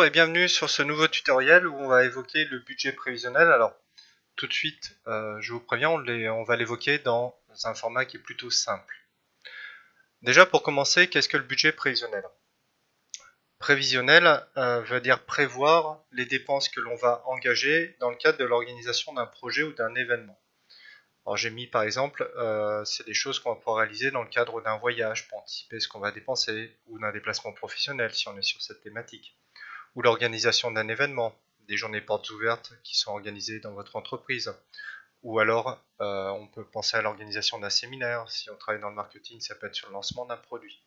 et bienvenue sur ce nouveau tutoriel où on va évoquer le budget prévisionnel. Alors tout de suite, je vous préviens, on va l'évoquer dans un format qui est plutôt simple. Déjà pour commencer, qu'est-ce que le budget prévisionnel? Prévisionnel veut dire prévoir les dépenses que l'on va engager dans le cadre de l'organisation d'un projet ou d'un événement. Alors j'ai mis par exemple, c'est des choses qu'on va pouvoir réaliser dans le cadre d'un voyage pour anticiper ce qu'on va dépenser, ou d'un déplacement professionnel si on est sur cette thématique, ou l'organisation d'un événement, des journées portes ouvertes qui sont organisées dans votre entreprise, ou alors on peut penser à l'organisation d'un séminaire, si on travaille dans le marketing ça peut être sur le lancement d'un produit.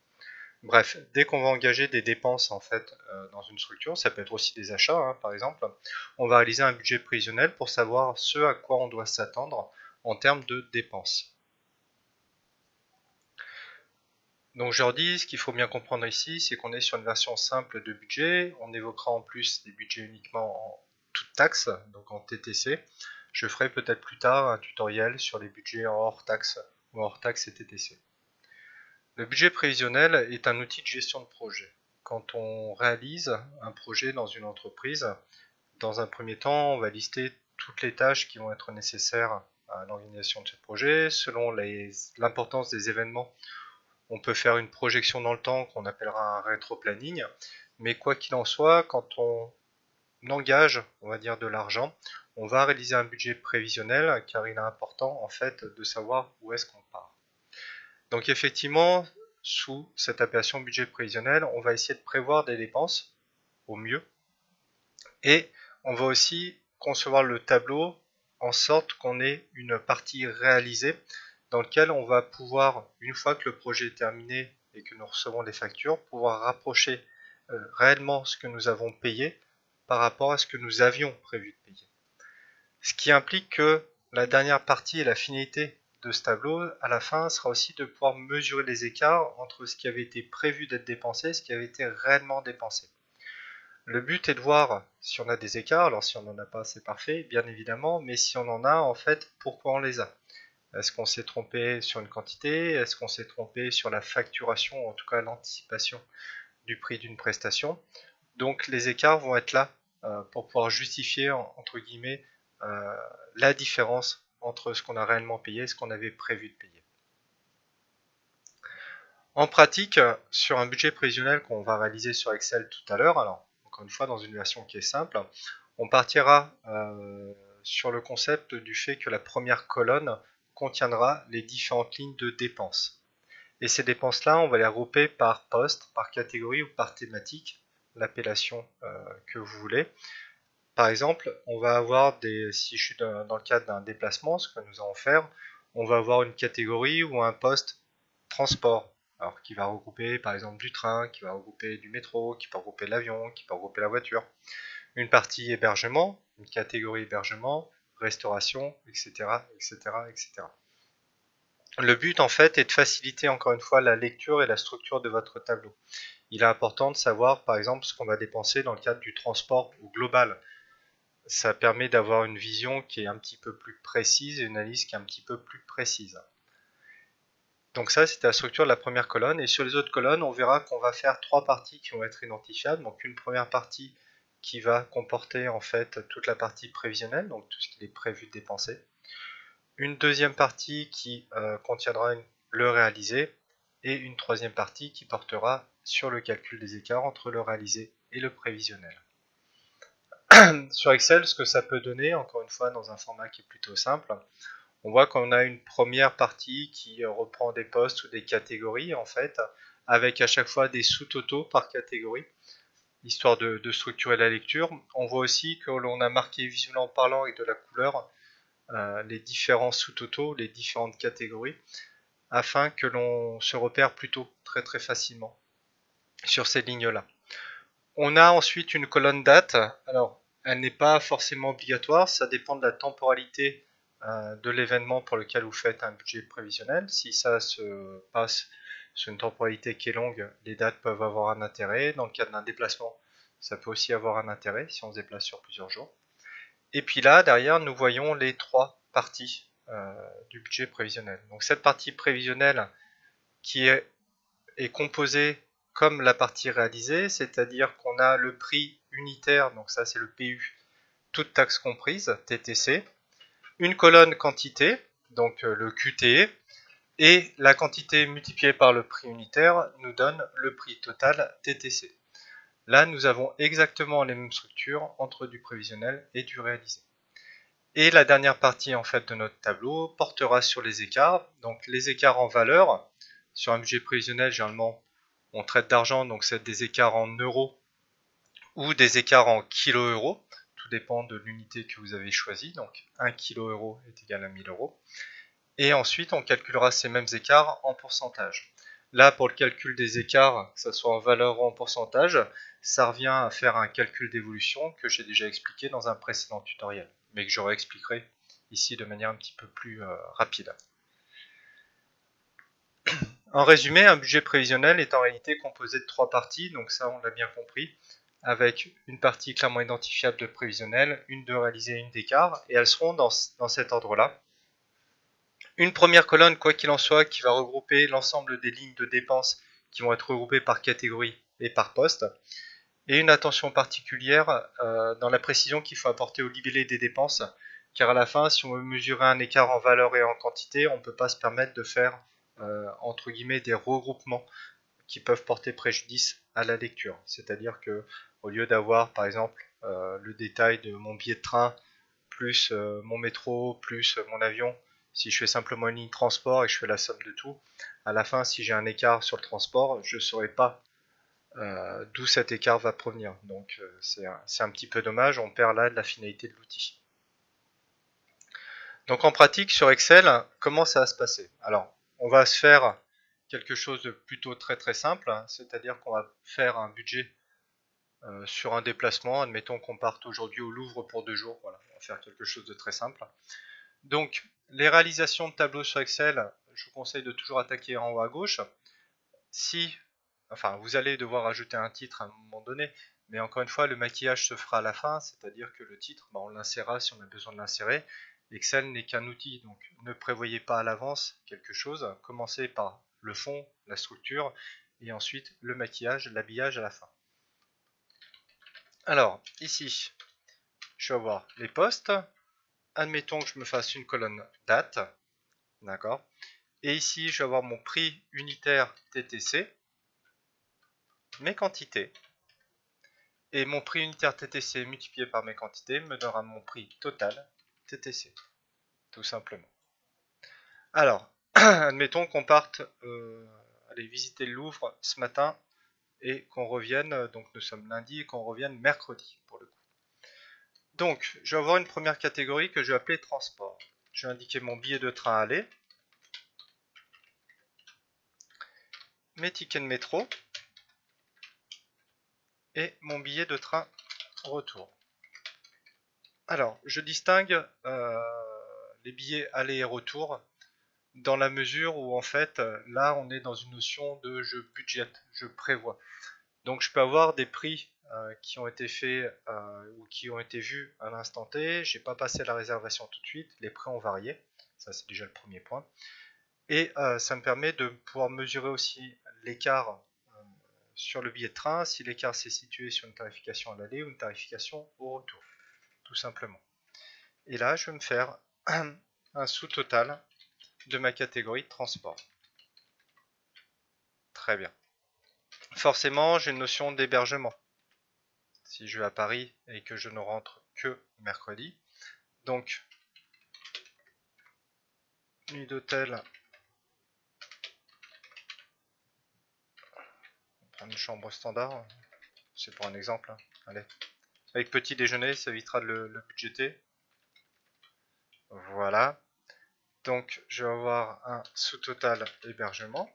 Bref, dès qu'on va engager des dépenses en fait dans une structure, ça peut être aussi des achats par exemple, on va réaliser un budget prévisionnel pour savoir ce à quoi on doit s'attendre en termes de dépenses. Donc je leur dis, ce qu'il faut bien comprendre ici, c'est qu'on est sur une version simple de budget. On évoquera en plus des budgets uniquement en toute taxe, donc en TTC. Je ferai peut-être plus tard un tutoriel sur les budgets en hors taxe ou hors taxe et TTC. Le budget prévisionnel est un outil de gestion de projet. Quand on réalise un projet dans une entreprise, dans un premier temps, on va lister toutes les tâches qui vont être nécessaires à l'organisation de ce projet, selon l'importance des événements. On peut faire une projection dans le temps qu'on appellera un rétro-planning, mais quoi qu'il en soit, quand on engage, on va dire, de l'argent, on va réaliser un budget prévisionnel car il est important en fait de savoir où est-ce qu'on part. Donc effectivement, sous cette appellation budget prévisionnel, on va essayer de prévoir des dépenses au mieux et on va aussi concevoir le tableau en sorte qu'on ait une partie réalisée dans lequel on va pouvoir, une fois que le projet est terminé et que nous recevons les factures, pouvoir rapprocher réellement ce que nous avons payé par rapport à ce que nous avions prévu de payer. Ce qui implique que la dernière partie et la finalité de ce tableau, à la fin, sera aussi de pouvoir mesurer les écarts entre ce qui avait été prévu d'être dépensé et ce qui avait été réellement dépensé. Le but est de voir si on a des écarts, alors si on n'en a pas, c'est parfait, bien évidemment, mais si on en a, en fait, pourquoi on les a? Est-ce qu'on s'est trompé sur une quantité? Est-ce qu'on s'est trompé sur la facturation, en tout cas l'anticipation du prix d'une prestation? Donc les écarts vont être là pour pouvoir justifier, entre guillemets, la différence entre ce qu'on a réellement payé et ce qu'on avait prévu de payer. En pratique, sur un budget prévisionnel qu'on va réaliser sur Excel tout à l'heure, alors encore une fois dans une version qui est simple, on partira sur le concept du fait que la première colonne contiendra les différentes lignes de dépenses. Et ces dépenses-là, on va les regrouper par poste, par catégorie ou par thématique, l'appellation que vous voulez. Par exemple, on va avoir si je suis dans le cadre d'un déplacement, ce que nous allons faire, on va avoir une catégorie ou un poste transport, alors qui va regrouper par exemple du train, qui va regrouper du métro, qui peut regrouper l'avion, qui peut regrouper la voiture. Une partie hébergement, une catégorie hébergement, restauration, etc., etc., etc. Le but en fait est de faciliter encore une fois la lecture et la structure de votre tableau. Il est important de savoir par exemple ce qu'on va dépenser dans le cadre du transport au global. Ça permet d'avoir une vision qui est un petit peu plus précise et une analyse qui est un petit peu plus précise. Donc ça, c'était la structure de la première colonne. Et sur les autres colonnes, on verra qu'on va faire trois parties qui vont être identifiables. Donc une première partie qui va comporter en fait toute la partie prévisionnelle, donc tout ce qui est prévu de dépenser. Une deuxième partie qui contiendra le réalisé. Et une troisième partie qui portera sur le calcul des écarts entre le réalisé et le prévisionnel. Sur Excel, ce que ça peut donner, encore une fois dans un format qui est plutôt simple, on voit qu'on a une première partie qui reprend des postes ou des catégories en fait, avec à chaque fois des sous-totaux par catégorie, histoire de structurer la lecture. On voit aussi que l'on a marqué visuellement parlant avec de la couleur les différents sous-totaux, les différentes catégories, afin que l'on se repère plutôt très très facilement sur ces lignes-là. On a ensuite une colonne date. Alors, elle n'est pas forcément obligatoire, ça dépend de la temporalité de l'événement pour lequel vous faites un budget prévisionnel. Si ça se passe sur une temporalité qui est longue, les dates peuvent avoir un intérêt. Dans le cadre d'un déplacement, ça peut aussi avoir un intérêt si on se déplace sur plusieurs jours. Et puis là, derrière, nous voyons les trois parties du budget prévisionnel. Donc cette partie prévisionnelle qui est composée comme la partie réalisée, c'est-à-dire qu'on a le prix unitaire, donc ça c'est le PU, toute taxe comprise, TTC, une colonne quantité, donc le QTE, et la quantité multipliée par le prix unitaire nous donne le prix total TTC. Là, nous avons exactement les mêmes structures entre du prévisionnel et du réalisé. Et la dernière partie en fait de notre tableau portera sur les écarts. Donc les écarts en valeur, sur un budget prévisionnel, généralement, on traite d'argent, donc c'est des écarts en euros ou des écarts en kilo-euros. Tout dépend de l'unité que vous avez choisie. Donc 1 kilo-euro est égal à 1000 euros. Et ensuite, on calculera ces mêmes écarts en pourcentage. Là, pour le calcul des écarts, que ce soit en valeur ou en pourcentage, ça revient à faire un calcul d'évolution que j'ai déjà expliqué dans un précédent tutoriel, mais que je réexpliquerai ici de manière un petit peu plus rapide. En résumé, un budget prévisionnel est en réalité composé de 3 parties, donc ça on l'a bien compris, avec une partie clairement identifiable de prévisionnel, une de réalisé et une d'écart, et elles seront dans cet ordre-là. Une première colonne, quoi qu'il en soit, qui va regrouper l'ensemble des lignes de dépenses qui vont être regroupées par catégorie et par poste. Et une attention particulière dans la précision qu'il faut apporter au libellé des dépenses, car à la fin, si on veut mesurer un écart en valeur et en quantité, on ne peut pas se permettre de faire, entre guillemets, des regroupements qui peuvent porter préjudice à la lecture. C'est-à-dire que au lieu d'avoir, par exemple, le détail de mon billet de train, plus mon métro, plus mon avion, si je fais simplement une ligne transport et je fais la somme de tout, à la fin, si j'ai un écart sur le transport, je ne saurai pas d'où cet écart va provenir. Donc c'est un petit peu dommage, on perd là de la finalité de l'outil. Donc en pratique, sur Excel, comment ça va se passer? Alors, on va se faire quelque chose de plutôt très simple, hein, c'est-à-dire qu'on va faire un budget sur un déplacement. Admettons qu'on parte aujourd'hui au Louvre pour 2 jours, voilà, on va faire quelque chose de très simple. Donc, les réalisations de tableaux sur Excel, je vous conseille de toujours attaquer en haut à gauche. Enfin, vous allez devoir ajouter un titre à un moment donné, mais encore une fois, le maquillage se fera à la fin, c'est-à-dire que le titre, on l'insérera si on a besoin de l'insérer. Excel n'est qu'un outil, donc ne prévoyez pas à l'avance quelque chose. Commencez par le fond, la structure, et ensuite le maquillage, l'habillage à la fin. Alors, ici, je vais avoir les postes. Admettons que je me fasse une colonne date, d'accord. Et ici, je vais avoir mon prix unitaire TTC, mes quantités. Et mon prix unitaire TTC multiplié par mes quantités me donnera mon prix total TTC, tout simplement. Alors, admettons qu'on parte aller visiter le Louvre ce matin et qu'on revienne, donc nous sommes lundi, et qu'on revienne mercredi pour le coup. Donc, je vais avoir une première catégorie que je vais appeler transport. Je vais indiquer mon billet de train aller, mes tickets de métro et mon billet de train retour. Alors, je distingue les billets aller et retour dans la mesure où en fait, là on est dans une notion de je budgète, je prévois. Donc je peux avoir des prix qui ont été faits ou qui ont été vus à l'instant T, j'ai pas passé la réservation tout de suite, les prix ont varié, ça c'est déjà le premier point. Et ça me permet de pouvoir mesurer aussi l'écart sur le billet de train, si l'écart s'est situé sur une tarification à l'aller ou une tarification au retour, tout simplement. Et là, je vais me faire un sous-total de ma catégorie de transport. Très bien. Forcément, j'ai une notion d'hébergement. Si je vais à Paris et que je ne rentre que mercredi. Donc, nuit d'hôtel. On va prendre une chambre standard. C'est pour un exemple. Hein. Allez. Avec petit déjeuner, ça évitera de le budgéter. Voilà. Donc, je vais avoir un sous-total hébergement.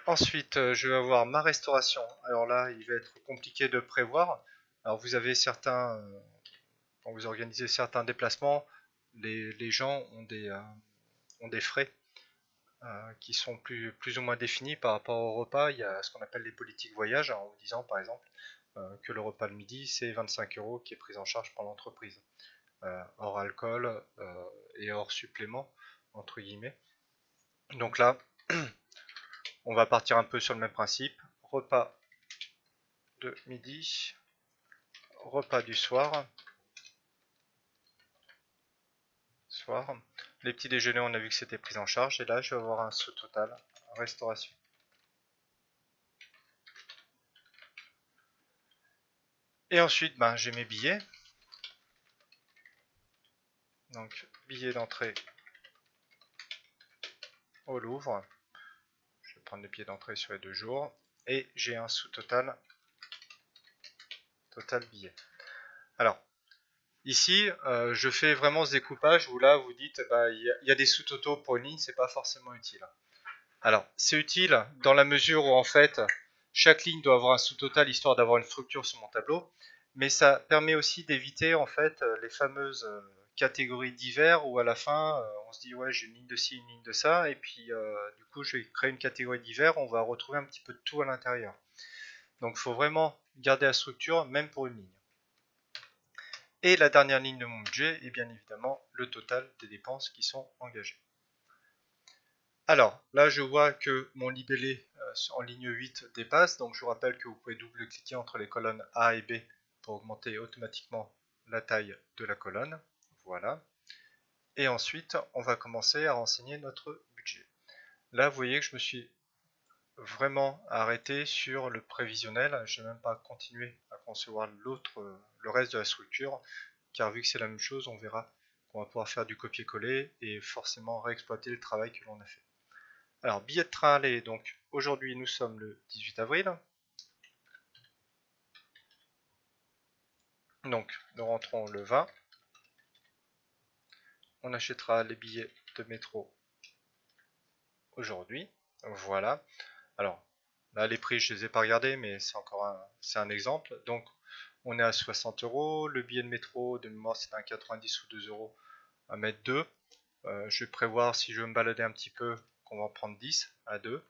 Ensuite, je vais avoir ma restauration. Alors là, il va être compliqué de prévoir. Alors vous avez certains, quand vous organisez certains déplacements, les gens ont des frais qui sont plus ou moins définis par rapport au repas. Il y a ce qu'on appelle les politiques voyage, en vous disant par exemple que le repas le midi c'est 25 € qui est pris en charge par l'entreprise, hors alcool et hors supplément, entre guillemets. Donc là, On va partir un peu sur le même principe. Repas de midi, repas du soir. Les petits déjeuners, on a vu que c'était pris en charge. Et là, je vais avoir un sous-total restauration. Et ensuite, j'ai mes billets. Donc, billets d'entrée au Louvre. Je vais prendre les billets d'entrée sur les 2 jours. Et j'ai un sous-total billet. Alors, ici, je fais vraiment ce découpage où là, vous dites, il y a des sous-totaux pour une ligne, c'est pas forcément utile. Alors, c'est utile dans la mesure où en fait, chaque ligne doit avoir un sous-total histoire d'avoir une structure sur mon tableau, mais ça permet aussi d'éviter en fait les fameuses catégories divers où à la fin, on se dit ouais j'ai une ligne de ci, une ligne de ça, et puis du coup je vais créer une catégorie divers, on va retrouver un petit peu de tout à l'intérieur. Donc il faut vraiment garder la structure même pour une ligne. Et la dernière ligne de mon budget est bien évidemment le total des dépenses qui sont engagées. Alors, là je vois que mon libellé en ligne 8 dépasse, donc je vous rappelle que vous pouvez double-cliquer entre les colonnes A et B pour augmenter automatiquement la taille de la colonne. Voilà. Et ensuite, on va commencer à renseigner notre budget. Là, vous voyez que je me suis vraiment arrêté sur le prévisionnel. Je n'ai même pas continué à concevoir le reste de la structure, car vu que c'est la même chose, on verra qu'on va pouvoir faire du copier-coller et forcément réexploiter le travail que l'on a fait. Alors, billet de train aller, donc aujourd'hui nous sommes le 18 avril. Donc, nous rentrons le 20. On achètera les billets de métro aujourd'hui. Voilà. Alors, là, les prix, je ne les ai pas regardés, mais c'est un exemple. Donc, on est à 60 euros. Le billet de métro, de mémoire, c'est un 90 ou 2 euros à mettre 2. Je vais prévoir, si je veux me balader un petit peu, qu'on va en prendre 10 à 2.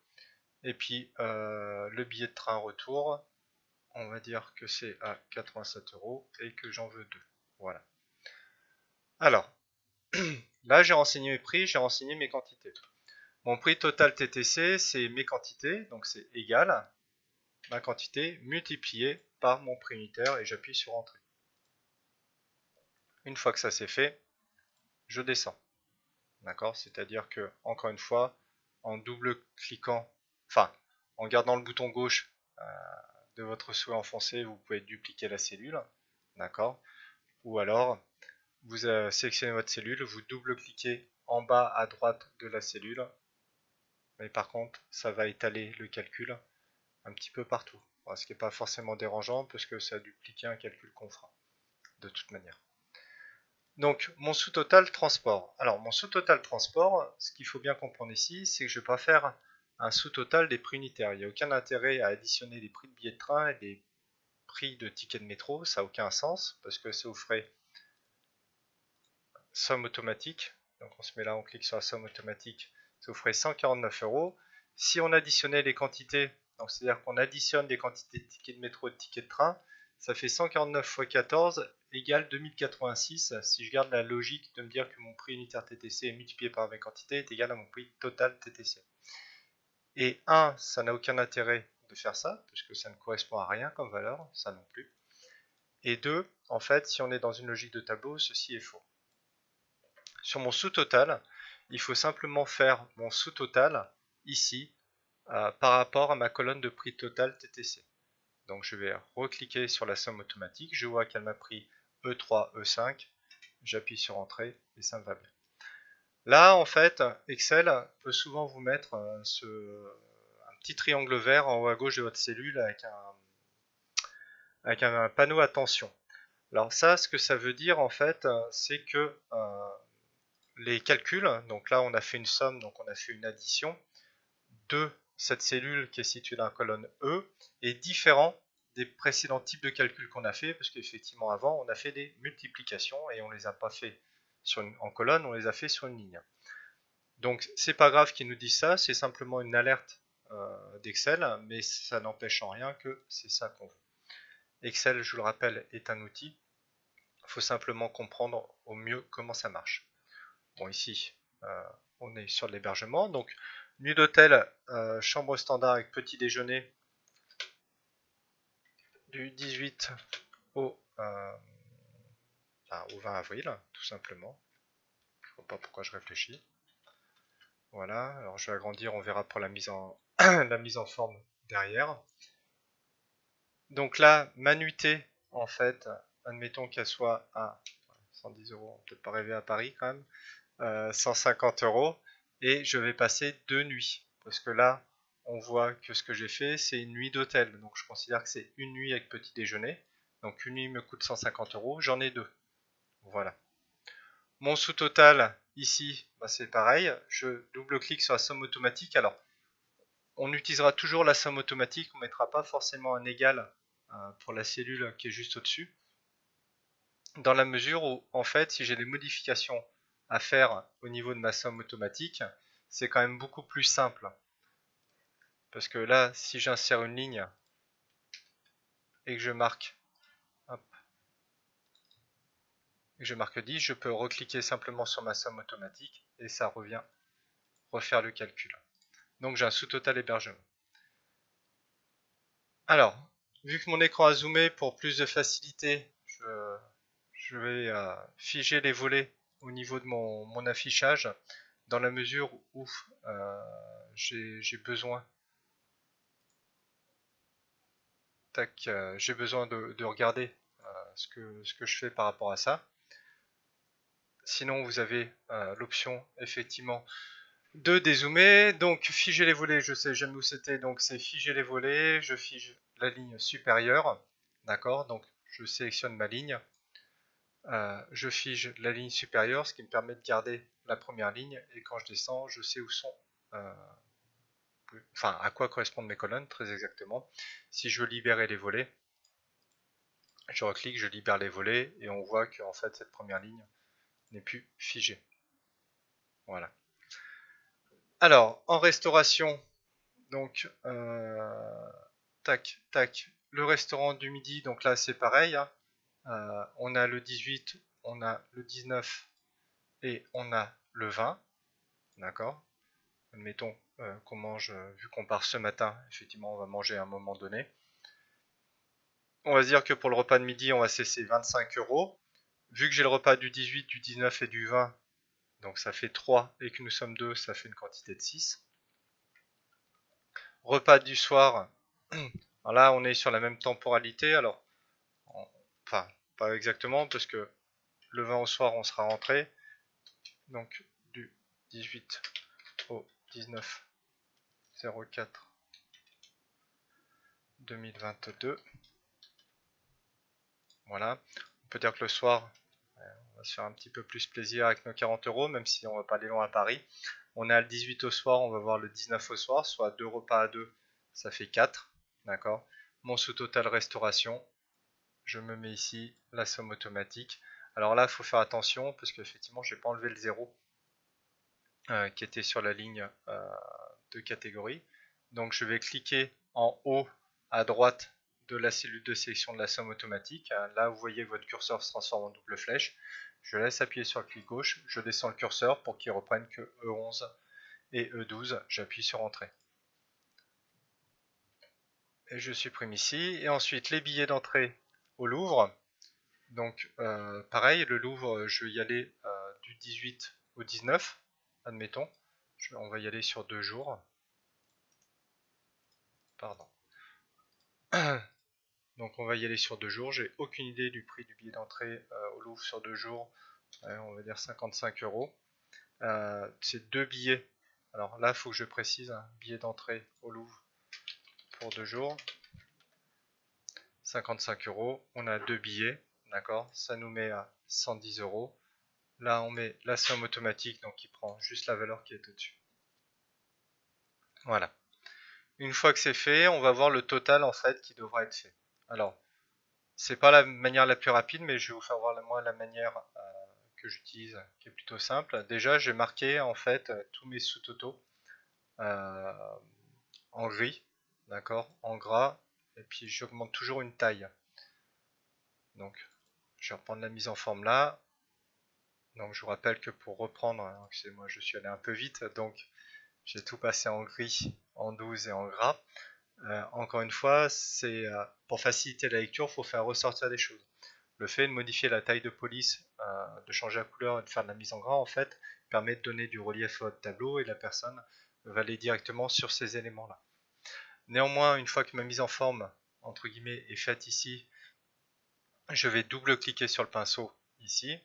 Et puis, le billet de train retour, on va dire que c'est à 87 euros et que j'en veux 2. Voilà. Alors, là, j'ai renseigné mes prix, j'ai renseigné mes quantités. Mon prix total TTC, c'est mes quantités, donc c'est égal ma quantité multipliée par mon prix unitaire et j'appuie sur Entrée. Une fois que ça c'est fait, je descends. D'accord? C'est-à-dire que, encore une fois, en double-cliquant, enfin, en gardant le bouton gauche de votre souhait enfoncé, vous pouvez dupliquer la cellule. D'accord? Ou alors, vous sélectionnez votre cellule, vous double-cliquez en bas à droite de la cellule, mais par contre, ça va étaler le calcul un petit peu partout. Ce qui n'est pas forcément dérangeant, parce que ça a dupliqué un calcul qu'on fera, de toute manière. Donc, mon sous-total transport. Alors, mon sous-total transport, ce qu'il faut bien comprendre ici, c'est que je ne vais pas faire un sous-total des prix unitaires. Il n'y a aucun intérêt à additionner les prix de billets de train et les prix de tickets de métro, ça n'a aucun sens, parce que ça vous ferait somme automatique. Donc on se met là, on clique sur la somme automatique, ça vous ferait 149 euros. Si on additionnait les quantités, donc c'est-à-dire qu'on additionne des quantités de tickets de métro et de tickets de train, ça fait 149 x 14 égale 2086. Si je garde la logique de me dire que mon prix unitaire TTC est multiplié par mes quantités est égal à mon prix total TTC. Et 1, ça n'a aucun intérêt de faire ça, puisque ça ne correspond à rien comme valeur, ça non plus. Et 2, en fait, si on est dans une logique de tableau, ceci est faux. Sur mon sous-total, il faut simplement faire mon sous-total ici par rapport à ma colonne de prix total TTC. Donc je vais recliquer sur la somme automatique, je vois qu'elle m'a pris E3, E5, j'appuie sur Entrée et ça me va bien. Là en fait, Excel peut souvent vous mettre un petit triangle vert en haut à gauche de votre cellule avec un panneau attention. Alors ça, ce que ça veut dire en fait, c'est que les calculs, donc là on a fait une somme, donc on a fait une addition de cette cellule qui est située dans la colonne E est différent des précédents types de calculs qu'on a fait, parce qu'effectivement avant on a fait des multiplications et on les a pas fait en colonne, on les a fait sur une ligne. Donc c'est pas grave qu'ils nous disent ça, c'est simplement une alerte d'Excel, mais ça n'empêche en rien que c'est ça qu'on veut. Excel, je vous le rappelle, est un outil, il faut simplement comprendre au mieux comment ça marche. Bon, ici, on est sur l'hébergement, donc Nuit d'hôtel, chambre standard avec petit déjeuner du 18 au, au 20 avril, tout simplement. Je ne vois pas pourquoi je réfléchis. Voilà, alors je vais agrandir, on verra pour la mise en, la mise en forme derrière. Donc là, ma nuitée, en fait, admettons qu'elle soit à 110 euros, on peut peut-être pas rêver à Paris quand même, 150 euros, et je vais passer 2 nuits. Parce que là, on voit que ce que j'ai fait, c'est une nuit d'hôtel. Donc je considère que c'est une nuit avec petit déjeuner. Donc une nuit me coûte 150 euros, j'en ai 2. Voilà. Mon sous-total, ici, bah, c'est pareil. Je double-clique sur la somme automatique. Alors, on utilisera toujours la somme automatique, on ne mettra pas forcément un égal pour la cellule qui est juste au-dessus. Dans la mesure où, en fait, si j'ai des modifications à faire au niveau de ma somme automatique, c'est quand même beaucoup plus simple. Parce que là, si j'insère une ligne et que je marque, hop, et que je marque 10, je peux recliquer simplement sur ma somme automatique et ça revient refaire le calcul. Donc j'ai un sous-total hébergement. Alors, vu que mon écran a zoomé, pour plus de facilité, je vais figer les volets au niveau de mon affichage, dans la mesure où j'ai besoin, j'ai besoin de regarder ce que je fais par rapport à ça. Sinon, vous avez l'option effectivement de dézoomer. Donc, figer les volets, je sais jamais où c'était, donc c'est figer les volets. Je fige la ligne supérieure, d'accord. Donc, je sélectionne ma ligne. Je fige la ligne supérieure, ce qui me permet de garder la première ligne, et quand je descends, je sais où sont, enfin à quoi correspondent mes colonnes, très exactement. Si je veux libérer les volets, je reclique, je libère les volets, et on voit que en fait cette première ligne n'est plus figée. Voilà. Alors, en restauration, donc, tac, tac, le restaurant du midi, donc là c'est pareil, hein. On a le 18, on a le 19 et on a le 20, d'accord. Admettons qu'on mange, vu qu'on part ce matin, effectivement on va manger à un moment donné. On va se dire que pour le repas de midi, on va cesser 25 euros. Vu que j'ai le repas du 18, du 19 et du 20, donc ça fait 3 et que nous sommes 2, ça fait une quantité de 6. Repas du soir, alors là on est sur la même temporalité, alors, enfin pas exactement parce que le 20 au soir on sera rentré, donc du 18 au 19 04 2022. Voilà, on peut dire que le soir, on va se faire un petit peu plus plaisir avec nos 40 euros, même si on va pas aller loin à Paris. On a le 18 au soir, on va voir le 19 au soir, soit 2 repas à 2, ça fait 4. D'accord. Mon sous-total restauration, je me mets ici la somme automatique. Alors là, il faut faire attention parce qu'effectivement, je n'ai pas enlevé le 0 qui était sur la ligne de catégorie. Donc je vais cliquer en haut à droite de la cellule de sélection de la somme automatique. Là, vous voyez que votre curseur se transforme en double flèche. Je laisse appuyer sur le clic gauche, je descends le curseur pour qu'il reprenne que E11 et E12. J'appuie sur Entrée. Et je supprime ici. Et ensuite, les billets d'entrée au Louvre. Donc, pareil, le Louvre, je vais y aller du 18 au 19, admettons. On va y aller sur 2 jours. Pardon. Donc on va y aller sur 2 jours. J'ai aucune idée du prix du billet d'entrée au Louvre sur 2 jours. On va dire 55 euros. C'est 2 billets. Alors là, il faut que je précise, un billet d'entrée au Louvre pour 2 jours. 55 euros. On a 2 billets. D'accord. Ça nous met à 110 euros. Là, on met la somme automatique, donc il prend juste la valeur qui est au-dessus. Voilà. Une fois que c'est fait, on va voir le total en fait qui devra être fait. Alors, c'est pas la manière la plus rapide, mais je vais vous faire voir moi la manière que j'utilise, qui est plutôt simple. Déjà, j'ai marqué en fait tous mes sous-totaux euh, en gris, d'accord, en gras, et puis j'augmente toujours une taille. Donc, je vais reprendre la mise en forme là. Donc, je vous rappelle que pour reprendre, moi je suis allé un peu vite, donc J'ai tout passé en gris, en 12 et en gras. Encore une fois, c'est pour faciliter la lecture, il faut faire ressortir des choses. Le fait de modifier la taille de police, de changer la couleur et de faire de la mise en gras, en fait, permet de donner du relief à votre tableau et la personne va aller directement sur ces éléments-là. Néanmoins, une fois que ma mise en forme, entre guillemets, est faite ici, je vais double-cliquer sur le pinceau ici,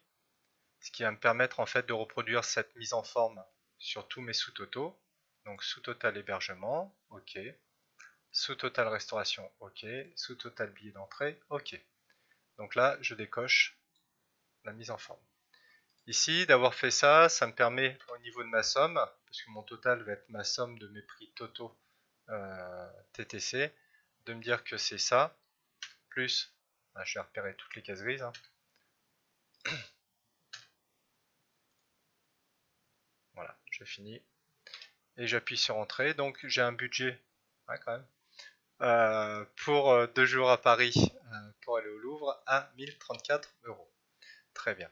ce qui va me permettre en fait de reproduire cette mise en forme sur tous mes sous-totaux. Donc sous-total hébergement, ok. Sous-total restauration, ok. Sous-total billet d'entrée, ok. Donc là, je décoche la mise en forme. Ici, d'avoir fait ça, ça me permet au niveau de ma somme, parce que mon total va être ma somme de mes prix totaux TTC, de me dire que c'est ça, plus, je vais repérer toutes les cases grises, hein. Voilà, j'ai fini. Et j'appuie sur Entrée, donc j'ai un budget, ouais, quand même, pour 2 jours à Paris, pour aller au Louvre, à 1034 €. Très bien.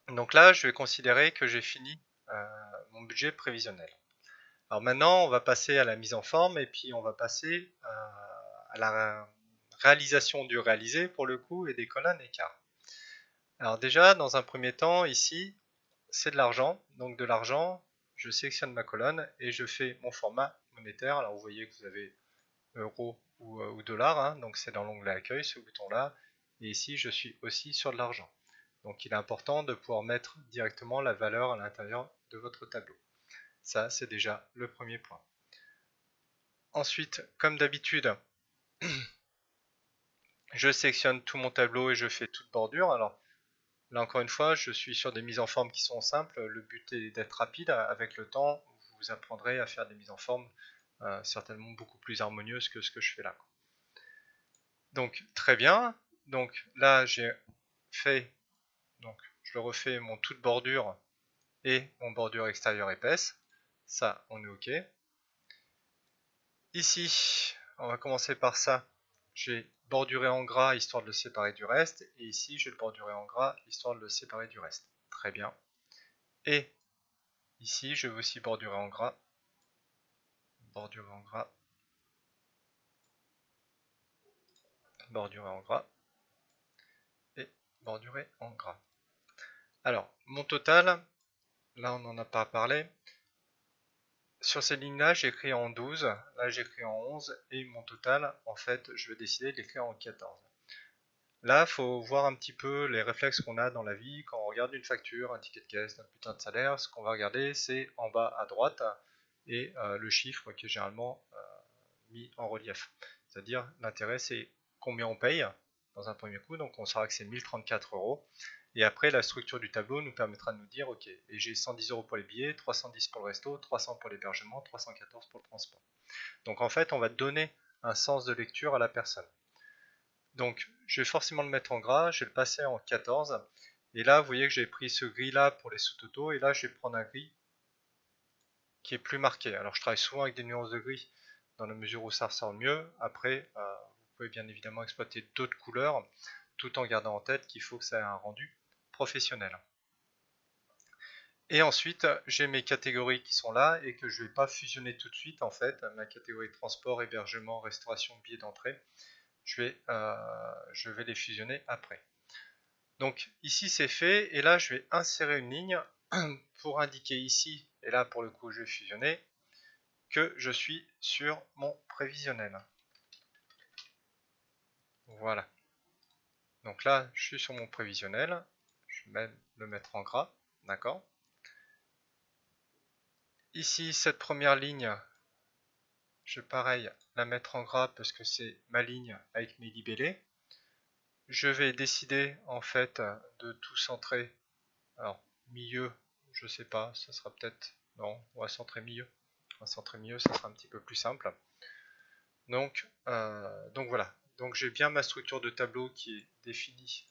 Donc là, je vais considérer que j'ai fini mon budget prévisionnel. Alors maintenant, on va passer à la mise en forme et puis on va passer à la réalisation du réalisé pour le coup et des colonnes écart. Alors déjà, dans un premier temps, ici, c'est de l'argent. Donc de l'argent, je sélectionne ma colonne et je fais mon format monétaire. Alors vous voyez que vous avez euros ou dollars, hein, donc c'est dans l'onglet accueil, ce bouton-là. Et ici, je suis aussi sur de l'argent. Donc il est important de pouvoir mettre directement la valeur à l'intérieur de votre tableau. Ça, c'est déjà le premier point. Ensuite, comme d'habitude, je sélectionne tout mon tableau et je fais toute bordure. Alors là encore une fois, je suis sur des mises en forme qui sont simples. Le but est d'être rapide. Avec le temps, vous apprendrez à faire des mises en forme certainement beaucoup plus harmonieuses que ce que je fais là. Donc très bien. Donc là j'ai fait, donc je refais mon toute bordure et mon bordure extérieure épaisse. Ça, on est ok. Ici, on va commencer par ça. J'ai borduré en gras histoire de le séparer du reste. Et ici, je vais le bordurer en gras histoire de le séparer du reste. Très bien. Et ici, je vais aussi bordurer en gras. Bordurer en gras. Bordurer en gras. Et bordurer en gras. Alors, mon total, là on n'en a pas parlé. Sur ces lignes-là, j'écris en 12, là j'écris en 11, et mon total, en fait, je vais décider de l'écrire en 14. Là, il faut voir un petit peu les réflexes qu'on a dans la vie. Quand on regarde une facture, un ticket de caisse, un putain de salaire, ce qu'on va regarder, c'est en bas à droite, et le chiffre qui est généralement mis en relief. C'est-à-dire, l'intérêt, c'est combien on paye dans un premier coup, donc on saura que c'est 1034 €. Et après, la structure du tableau nous permettra de nous dire, ok, et j'ai 110 € pour les billets, 310 pour le resto, 300 pour l'hébergement, 314 pour le transport. Donc en fait, on va donner un sens de lecture à la personne. Donc je vais forcément le mettre en gras, je vais le passer en 14. Et là, vous voyez que j'ai pris ce gris là pour les sous-totaux, et là je vais prendre un gris qui est plus marqué. Alors je travaille souvent avec des nuances de gris dans la mesure où ça ressort mieux. Après, vous pouvez bien évidemment exploiter d'autres couleurs tout en gardant en tête qu'il faut que ça ait un rendu professionnel. Et ensuite, j'ai mes catégories qui sont là et que je ne vais pas fusionner tout de suite en fait. Ma catégorie transport, hébergement, restauration, billets d'entrée, je vais les fusionner après. Donc ici c'est fait et là je vais insérer une ligne pour indiquer ici, et là pour le coup je vais fusionner, que je suis sur mon prévisionnel. Voilà. Donc là je suis sur mon prévisionnel, je vais même le mettre en gras, d'accord. Ici cette première ligne, je vais pareil la mettre en gras parce que c'est ma ligne avec mes libellés. Je vais décider en fait de tout centrer. Alors milieu, je sais pas, ça sera peut-être, non, on va centrer milieu. On va centrer milieu, ça sera un petit peu plus simple. Donc voilà. Donc j'ai bien ma structure de tableau qui est définie.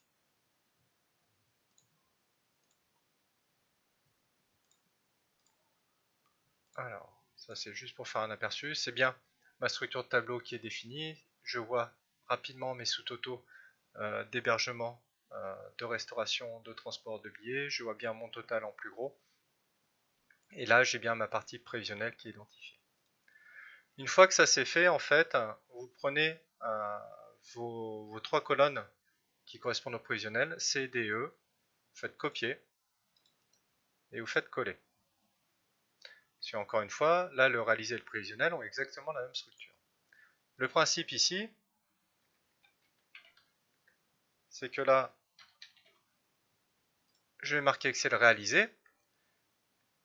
Alors, ça c'est juste pour faire un aperçu. C'est bien ma structure de tableau qui est définie. Je vois rapidement mes sous-totaux d'hébergement, de restauration, de transport, de billets. Je vois bien mon total en plus gros. Et là, j'ai bien ma partie prévisionnelle qui est identifiée. Une fois que ça c'est fait, en fait, vous prenez vos 3 colonnes qui correspondent au prévisionnel, C, D, E, vous faites copier et vous faites coller. Si encore une fois, là, le réalisé et le prévisionnel ont exactement la même structure. Le principe ici, c'est que là, je vais marquer Excel réalisé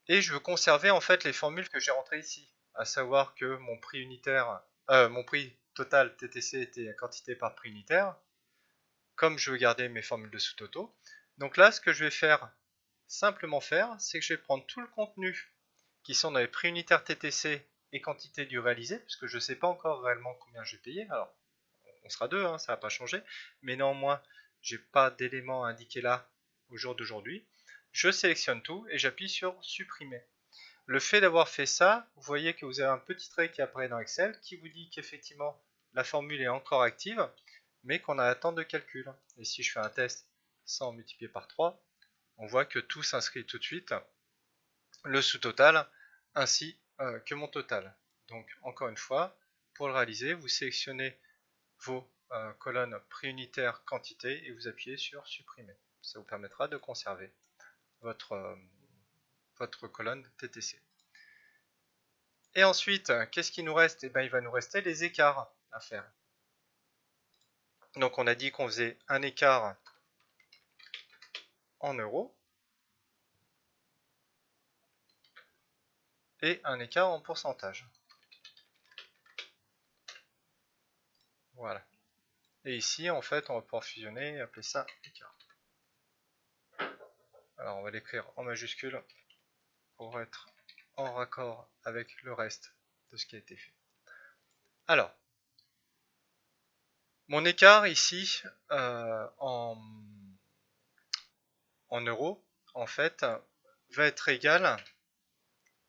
et je veux conserver en fait les formules que j'ai rentrées ici, à savoir que mon prix unitaire, mon prix total TTC était quantité par prix unitaire, comme je veux garder mes formules de sous-totaux. Donc là, ce que je vais simplement faire, c'est que je vais prendre tout le contenu qui sont dans les prix unitaires TTC et quantité du réalisé, puisque je ne sais pas encore réellement combien je vais payer. Alors, on sera deux, hein, ça ne va pas changer, mais néanmoins, je n'ai pas d'éléments indiqués là au jour d'aujourd'hui. Je sélectionne tout et j'appuie sur supprimer. Le fait d'avoir fait ça, vous voyez que vous avez un petit trait qui apparaît dans Excel qui vous dit qu'effectivement la formule est encore active, mais qu'on a un temps de calcul. Et si je fais un test sans multiplier par 3, on voit que tout s'inscrit tout de suite, le sous-total ainsi que mon total. Donc encore une fois, pour le réaliser, vous sélectionnez vos colonnes prix unitaire quantité et vous appuyez sur supprimer. Ça vous permettra de conserver votre colonne TTC. Et ensuite, qu'est-ce qui nous reste? Eh bien, il va nous rester les écarts à faire. Donc on a dit qu'on faisait un écart en euros et un écart en pourcentage. Voilà. Et ici, en fait, on va pouvoir fusionner et appeler ça écart. Alors on va l'écrire en majuscule pour être en raccord avec le reste de ce qui a été fait. Alors, mon écart ici en euros, en fait, va être égal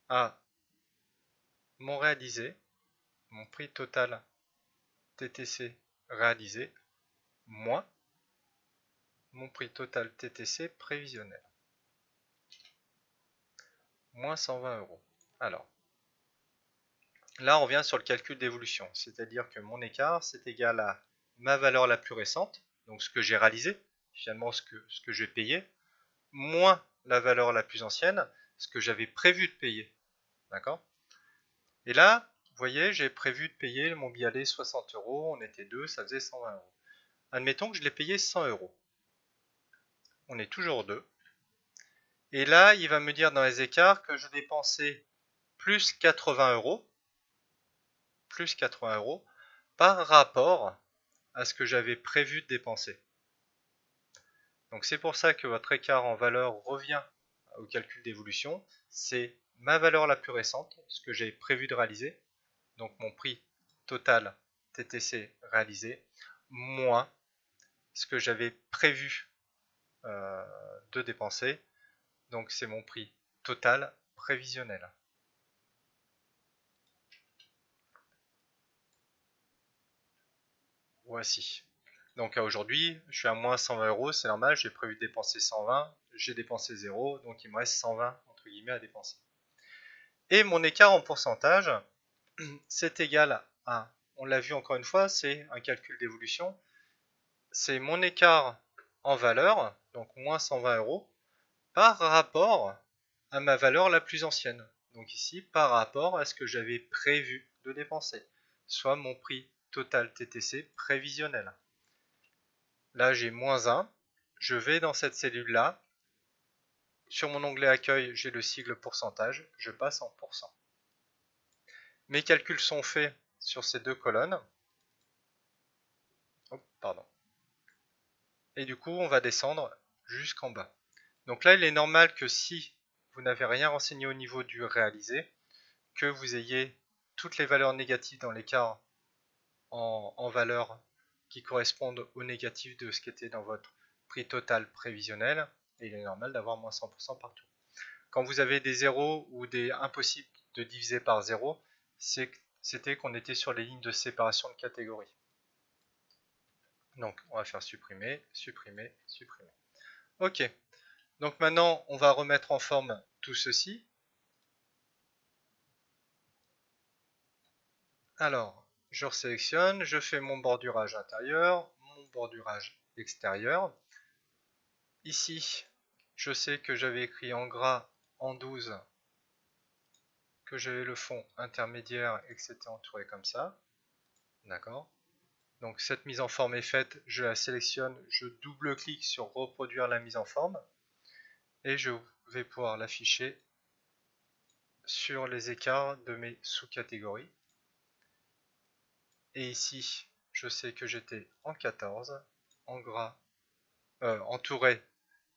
à mon réalisé, mon prix total TTC réalisé, moins mon prix total TTC prévisionnel, moins 120 euros. Alors, là on revient sur le calcul d'évolution, c'est-à-dire que mon écart c'est égal à ma valeur la plus récente, donc ce que j'ai réalisé, finalement ce que j'ai payé, moins la valeur la plus ancienne, ce que j'avais prévu de payer. D'accord? Et là, vous voyez, j'ai prévu de payer mon billet aller 60 euros, on était deux, ça faisait 120 euros. Admettons que je l'ai payé 100 euros. On est toujours deux. Et là, il va me dire dans les écarts que je dépensais plus 80 euros, par rapport à ce que j'avais prévu de dépenser. Donc c'est pour ça que votre écart en valeur revient au calcul d'évolution. C'est ma valeur la plus récente, ce que j'ai prévu de réaliser, donc mon prix total TTC réalisé, moins ce que j'avais prévu de dépenser, donc c'est mon prix total prévisionnel. Voici. Donc aujourd'hui, je suis à moins 120 euros, c'est normal, j'ai prévu de dépenser 120, j'ai dépensé 0, donc il me reste 120 entre guillemets à dépenser. Et mon écart en pourcentage, c'est égal à, on l'a vu encore une fois, c'est un calcul d'évolution, c'est mon écart en valeur, donc moins 120 euros, par rapport à ma valeur la plus ancienne. Donc ici, par rapport à ce que j'avais prévu de dépenser, soit mon prix total TTC prévisionnel. Là, j'ai moins 1. Je vais dans cette cellule-là. Sur mon onglet accueil, j'ai le sigle pourcentage. Je passe en pourcent. Mes calculs sont faits sur ces deux colonnes. Oh, pardon. Et du coup, on va descendre jusqu'en bas. Donc là, il est normal que si vous n'avez rien renseigné au niveau du réalisé, que vous ayez toutes les valeurs négatives dans l'écart en valeurs qui correspondent au négatif de ce qui était dans votre prix total prévisionnel. Et il est normal d'avoir moins 100% partout. Quand vous avez des zéros ou des impossibles de diviser par 0, c'était qu'on était sur les lignes de séparation de catégorie. Donc on va faire supprimer, supprimer, supprimer. Ok, donc maintenant on va remettre en forme tout ceci. Alors, je resélectionne, je fais mon bordurage intérieur, mon bordurage extérieur. Ici, je sais que j'avais écrit en gras en 12 que j'avais le fond intermédiaire et que c'était entouré comme ça. D'accord. Donc cette mise en forme est faite, je la sélectionne, je double-clique sur reproduire la mise en forme et je vais pouvoir l'afficher sur les écarts de mes sous-catégories. Et ici, je sais que j'étais en 14, en gras, entouré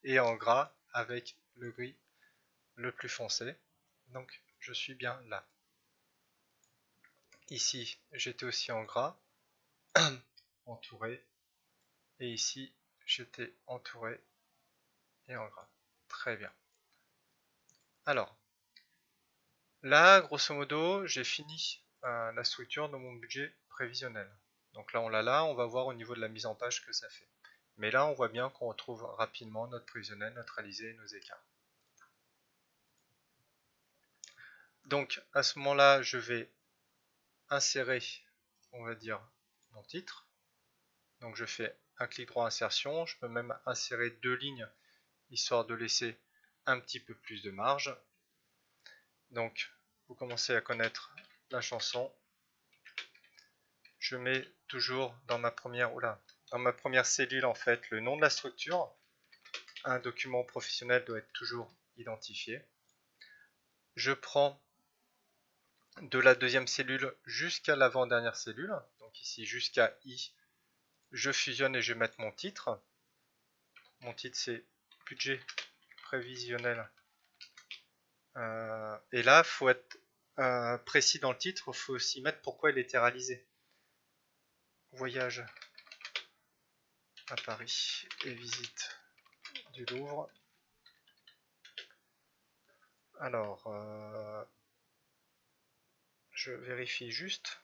et en gras avec le gris le plus foncé. Donc je suis bien là. Ici, j'étais aussi en gras, entouré. Et ici, j'étais entouré et en gras. Très bien. Alors, là, grosso modo, j'ai fini la structure de mon budget prévisionnel. Donc là, on l'a là, on va voir au niveau de la mise en page que ça fait. Mais là, on voit bien qu'on retrouve rapidement notre prévisionnel neutralisé et nos écarts. Donc, à ce moment-là, je vais insérer, on va dire, mon titre. Donc, je fais un clic droit insertion. Je peux même insérer 2 lignes, histoire de laisser un petit peu plus de marge. Donc, vous commencez à connaître la chanson. Je mets toujours dans ma première cellule en fait le nom de la structure. Un document professionnel doit être toujours identifié. Je prends de la deuxième cellule jusqu'à l'avant-dernière cellule, donc ici jusqu'à I, je fusionne et je vais mettre mon titre. Mon titre c'est budget prévisionnel. Et là, il faut être précis dans le titre, il faut aussi mettre pourquoi il était réalisé. Voyage à Paris et visite du Louvre. Alors, je vérifie juste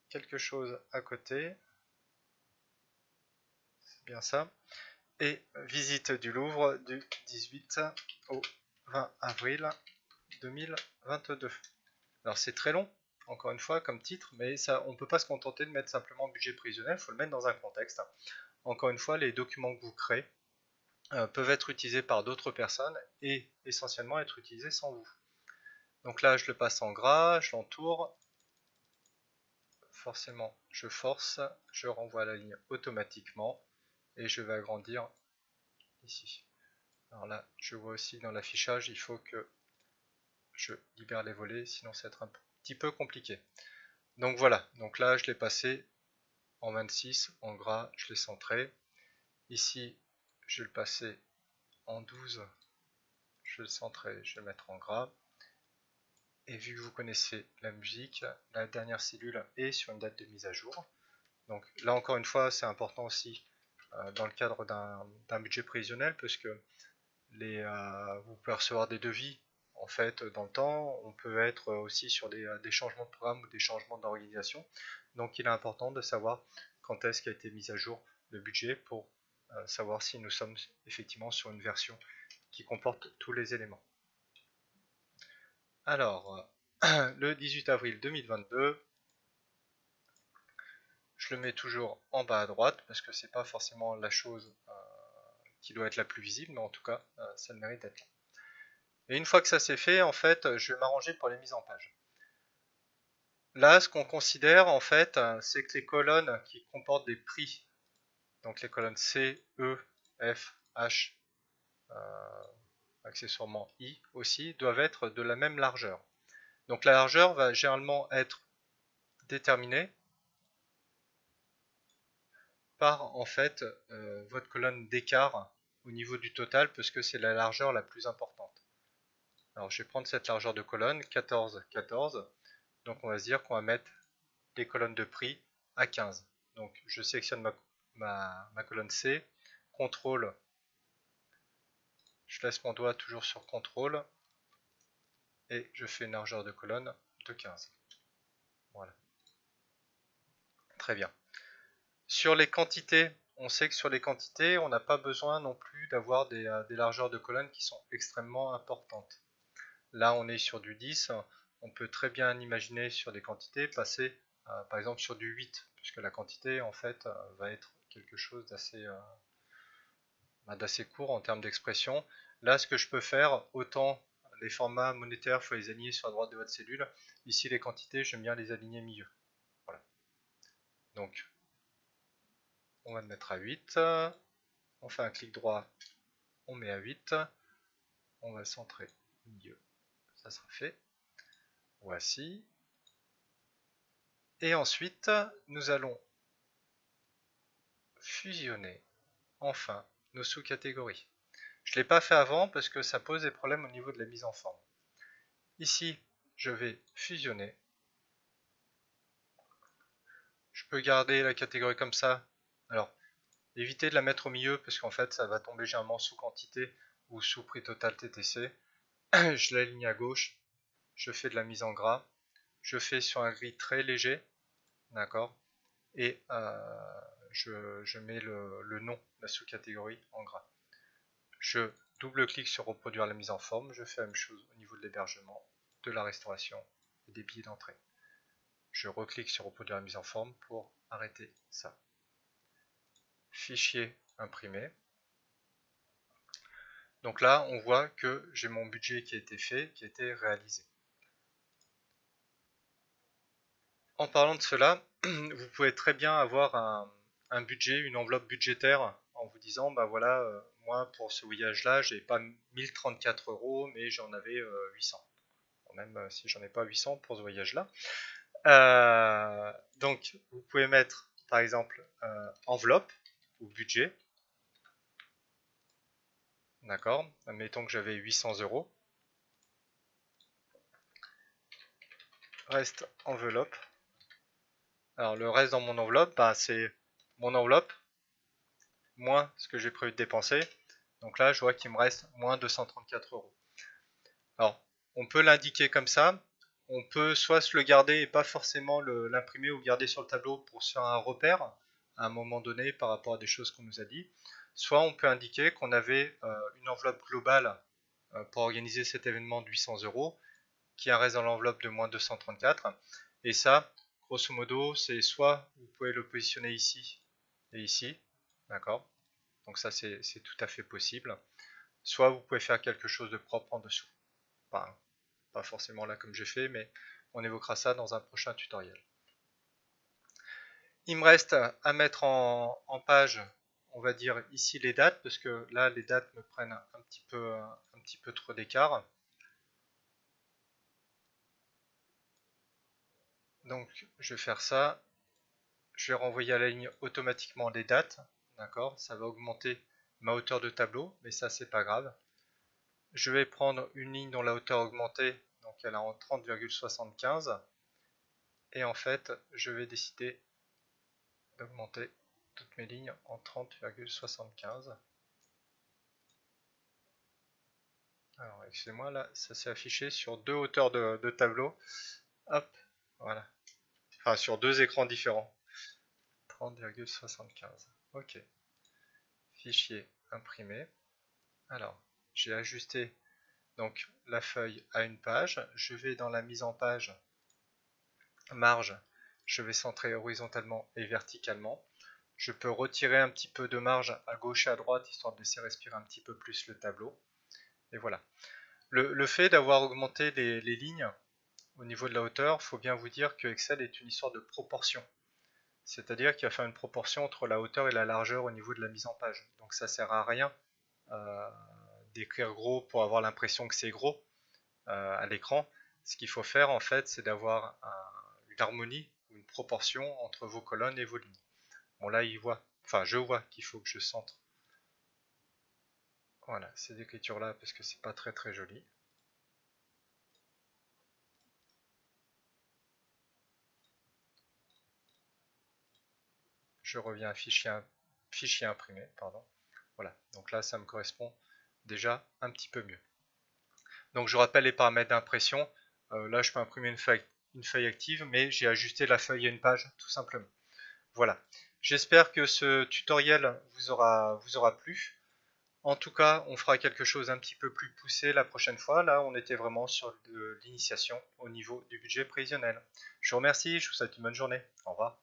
quelque chose à côté. C'est bien ça. Et visite du Louvre du 18 au 20 avril 2022. Alors c'est très long, encore une fois, comme titre, mais ça, on ne peut pas se contenter de mettre simplement budget prévisionnel, il faut le mettre dans un contexte. Encore une fois, les documents que vous créez peuvent être utilisés par d'autres personnes et essentiellement être utilisés sans vous. Donc là, je le passe en gras, je l'entoure. Forcément, je force, je renvoie la ligne automatiquement et je vais agrandir ici. Alors là, je vois aussi dans l'affichage, il faut que je libère les volets, sinon ça va être un petit peu compliqué. Donc voilà, donc là je l'ai passé en 26, en gras, je l'ai centré. Ici, je vais le passer en 12, je vais le centrer, je vais le mettre en gras. Et vu que vous connaissez la musique, la dernière cellule est sur une date de mise à jour. Donc là encore une fois, c'est important aussi dans le cadre d'un budget prévisionnel, parce que vous pouvez recevoir des devis en fait dans le temps. On peut être aussi sur des changements de programme ou des changements d'organisation. Donc il est important de savoir quand est-ce qu'a été mis à jour le budget pour savoir si nous sommes effectivement sur une version qui comporte tous les éléments. Alors, le 18 avril 2022, je le mets toujours en bas à droite parce que c'est pas forcément la chose qui doit être la plus visible, mais en tout cas, ça le mérite d'être là. Et une fois que ça c'est fait, en fait, je vais m'arranger pour les mises en page. Là, ce qu'on considère, en fait, c'est que les colonnes qui comportent des prix, donc les colonnes C, E, F, H, accessoirement I aussi, doivent être de la même largeur. Donc la largeur va généralement être déterminée par, en fait, votre colonne d'écart au niveau du total, parce que c'est la largeur la plus importante. Alors je vais prendre cette largeur de colonne, 14, 14. Donc on va se dire qu'on va mettre les colonnes de prix à 15. Donc je sélectionne ma colonne C, CTRL, je laisse mon doigt toujours sur CTRL, et je fais une largeur de colonne de 15. Voilà. Très bien. Sur les quantités, on sait que sur les quantités, on n'a pas besoin non plus d'avoir des largeurs de colonne qui sont extrêmement importantes. Là, on est sur du 10. On peut très bien imaginer sur des quantités passer par exemple sur du 8, puisque la quantité en fait va être quelque chose d'assez court en termes d'expression. Là, ce que je peux faire, autant les formats monétaires, il faut les aligner sur la droite de votre cellule. Ici, les quantités, j'aime bien les aligner milieu. Voilà. Donc, on va le mettre à 8. On fait un clic droit, on met à 8. On va le centrer milieu. Ça sera fait. Voici. Et ensuite, nous allons fusionner enfin nos sous-catégories. Je ne l'ai pas fait avant parce que ça pose des problèmes au niveau de la mise en forme. Ici, je vais fusionner. Je peux garder la catégorie comme ça. Alors, évitez de la mettre au milieu parce qu'en fait, ça va tomber généralement sous quantité ou sous prix total TTC. Je l'aligne à gauche. Je fais de la mise en gras. Je fais sur un gris très léger. D'accord. Et je mets le nom de la sous-catégorie en gras. Je double-clique sur reproduire la mise en forme. Je fais la même chose au niveau de l'hébergement, de la restauration et des billets d'entrée. Je reclique sur reproduire la mise en forme pour arrêter ça. Fichier imprimé. Donc là, on voit que j'ai mon budget qui a été fait, qui a été réalisé. En parlant de cela, vous pouvez très bien avoir un budget, une enveloppe budgétaire en vous disant, bah voilà, moi pour ce voyage-là, j'ai pas 1034 euros, mais j'en avais 800. Même si j'en ai pas 800 pour ce voyage-là. Donc, vous pouvez mettre, par exemple, enveloppe ou budget. D'accord. Admettons que j'avais 800 euros. Reste enveloppe. Alors, le reste dans mon enveloppe, bah, c'est mon enveloppe moins ce que j'ai prévu de dépenser. Donc là, je vois qu'il me reste moins 234 euros. Alors, on peut l'indiquer comme ça. On peut soit se le garder et pas forcément l'imprimer ou le garder sur le tableau pour se faire un repère à un moment donné par rapport à des choses qu'on nous a dit. Soit on peut indiquer qu'on avait une enveloppe globale pour organiser cet événement de 800 euros, qui reste dans l'enveloppe de moins 234. Et ça, grosso modo, c'est soit vous pouvez le positionner ici et ici, d'accord? Donc ça, c'est tout à fait possible. Soit vous pouvez faire quelque chose de propre en dessous. Enfin, pas forcément là comme j'ai fait, mais on évoquera ça dans un prochain tutoriel. Il me reste à mettre en page, on va dire ici les dates, parce que là les dates me prennent un petit peu trop d'écart. Donc je vais faire ça. Je vais renvoyer à la ligne automatiquement les dates. D'accord, ça va augmenter ma hauteur de tableau, mais ça c'est pas grave. Je vais prendre une ligne dont la hauteur a augmenté, donc elle est en 30,75. Et en fait, je vais décider d'augmenter toutes mes lignes en 30,75. Alors, excusez-moi, là, ça s'est affiché sur deux hauteurs de tableau. Hop, voilà. Enfin, sur deux écrans différents. 30,75. Ok. Fichier imprimé. Alors, j'ai ajusté donc la feuille à une page. Je vais dans la mise en page marge. Je vais centrer horizontalement et verticalement. Je peux retirer un petit peu de marge à gauche et à droite, histoire de laisser respirer un petit peu plus le tableau. Et voilà. Le fait d'avoir augmenté les lignes au niveau de la hauteur, il faut bien vous dire que Excel est une histoire de proportion. C'est-à-dire qu'il va faire une proportion entre la hauteur et la largeur au niveau de la mise en page. Donc ça ne sert à rien d'écrire gros pour avoir l'impression que c'est gros à l'écran. Ce qu'il faut faire en fait, c'est d'avoir une harmonie, une proportion entre vos colonnes et vos lignes. Bon là, je vois qu'il faut que je centre. Voilà, ces écritures-là, parce que c'est pas très très joli. Je reviens à fichier imprimé, pardon. Voilà, donc là ça me correspond déjà un petit peu mieux. Donc je rappelle les paramètres d'impression. Là je peux imprimer une feuille active, mais j'ai ajusté la feuille à une page tout simplement. Voilà, j'espère que ce tutoriel vous aura plu. En tout cas, on fera quelque chose un petit peu plus poussé la prochaine fois. Là, on était vraiment sur de l'initiation au niveau du budget prévisionnel. Je vous remercie, je vous souhaite une bonne journée. Au revoir.